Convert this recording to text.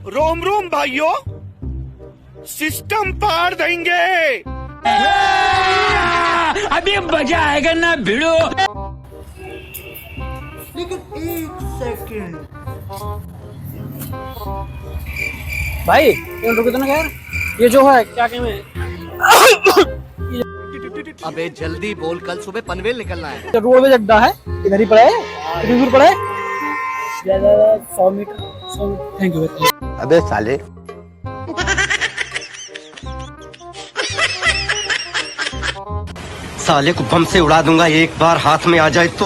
रोम रोम भाइयों, सिस्टम पार देंगे। अभी मजा आएगा ना भिड़ो। लेकिन एक सेकंड भाई रुको तो ना यार, ये जो है क्या कहते हैं, अबे जल्दी बोल, कल सुबह पनवेल निकलना है। रोडवेज अड्डा है, इधर ही पड़ा है। कितनी दूर पड़ा है? 100 मीटर। 100 मीटर। Thank you. अबे साले, साले को बम से उड़ा दूंगा एक बार हाथ में आ जाए तो।